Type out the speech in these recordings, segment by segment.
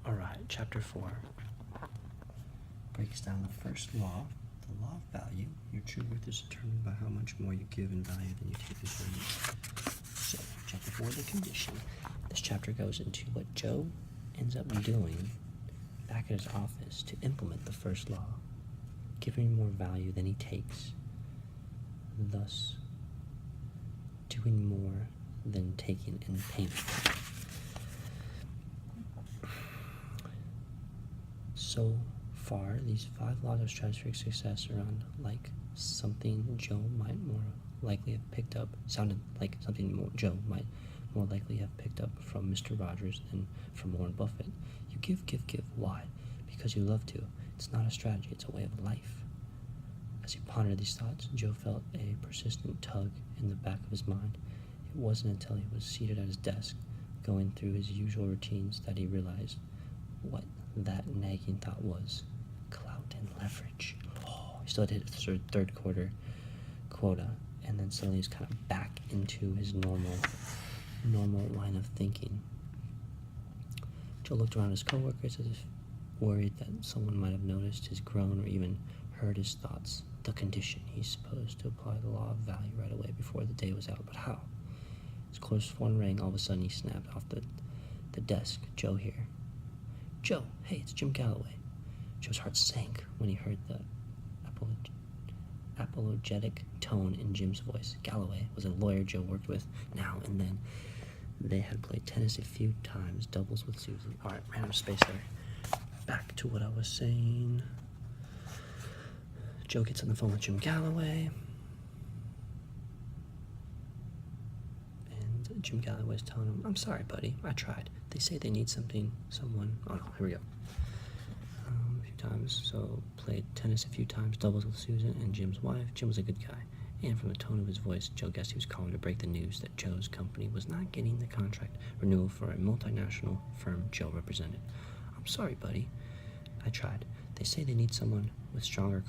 Alright, chapter 4 breaks down the first law, the law of value. Your true worth is determined by how much more you give in value than you take as your need. So, chapter 4, the condition. This chapter goes into what Joe ends up doing back at his office to implement the first law, giving more value than he takes, thus doing more than taking in payment. So far, these 5 laws of stratospheric success around like something Joe might more likely have picked up, sounded like something Joe might more likely have picked up from Mr. Rogers than from Warren Buffett. You give, give, give. Why? Because you love to. It's not a strategy, it's a way of life. As he pondered these thoughts, Joe felt a persistent tug in the back of his mind. It wasn't until he was seated at his desk, going through his usual routines, that he realized what that nagging thought was. Clout and leverage. Oh, he still hit his third quarter quota, and then suddenly he's kind of back into his normal line of thinking. Joe looked around his coworkers as if worried that someone might have noticed his groan or even heard his thoughts. The condition. He's supposed to apply the law of value right away before the day was out, but how? His close phone rang. All of a sudden he snapped off the desk. Joe here. Joe, hey, it's Jim Galloway. Joe's heart sank when he heard the apologetic tone in Jim's voice. Galloway was a lawyer Joe worked with now and then. They had played tennis a few times, doubles with Susan. Alright, random space there. Back to what I was saying. Joe gets on the phone with Jim Galloway. And Jim Galloway's telling him, I'm sorry, buddy, I tried. They say they need someone. Oh no, here we go. A few times. So, played tennis a few times, doubles with Susan and Jim's wife. Jim was a good guy. And from the tone of his voice, Joe guessed he was calling to break the news that Joe's company was not getting the contract renewal for a multinational firm Joe represented. I'm sorry, buddy. I tried. They say they need someone with stronger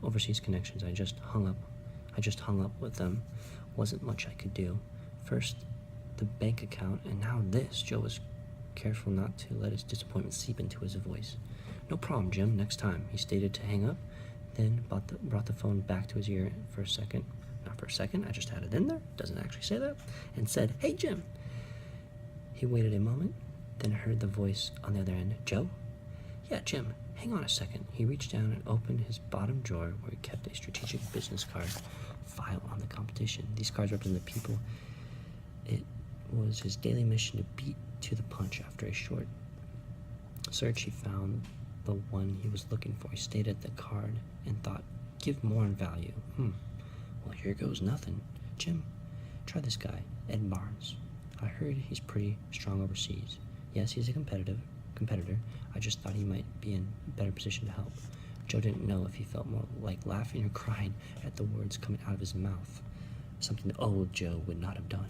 overseas connections. I just hung up with them. Wasn't much I could do. First, the bank account, and now this. Joe was careful not to let his disappointment seep into his voice. No problem, Jim. Next time. He stated to hang up, then brought the phone back to his ear for a second. Not for a second, I just had it in there. Doesn't actually say that. And said, hey, Jim. He waited a moment, then heard the voice on the other end. Joe? Yeah, Jim. Hang on a second. He reached down and opened his bottom drawer where he kept a strategic business card file on the competition. These cards represent the people. It was his daily mission to beat to the punch. After a short search, he found the one he was looking for. He stared at the card and thought, give more in value. Well, here goes nothing. Jim, try this guy, Ed Barnes. I heard he's pretty strong overseas. Yes, he's a competitor. I just thought he might be in a better position to help. Joe didn't know if he felt more like laughing or crying at the words coming out of his mouth. Something that old Joe would not have done.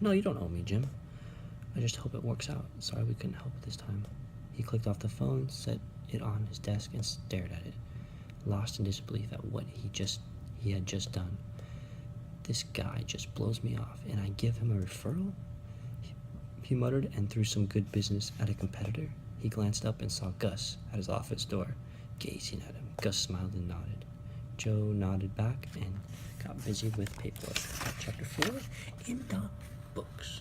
No, you don't owe me, Jim. I just hope it works out. Sorry we couldn't help it this time. He clicked off the phone, set it on his desk, and stared at it, lost in disbelief at what he had just done. This guy just blows me off, and I give him a referral? He muttered, and threw some good business at a competitor. He glanced up and saw Gus at his office door, gazing at him. Gus smiled and nodded. Joe nodded back and got busy with paperwork. Chapter 4 in the books.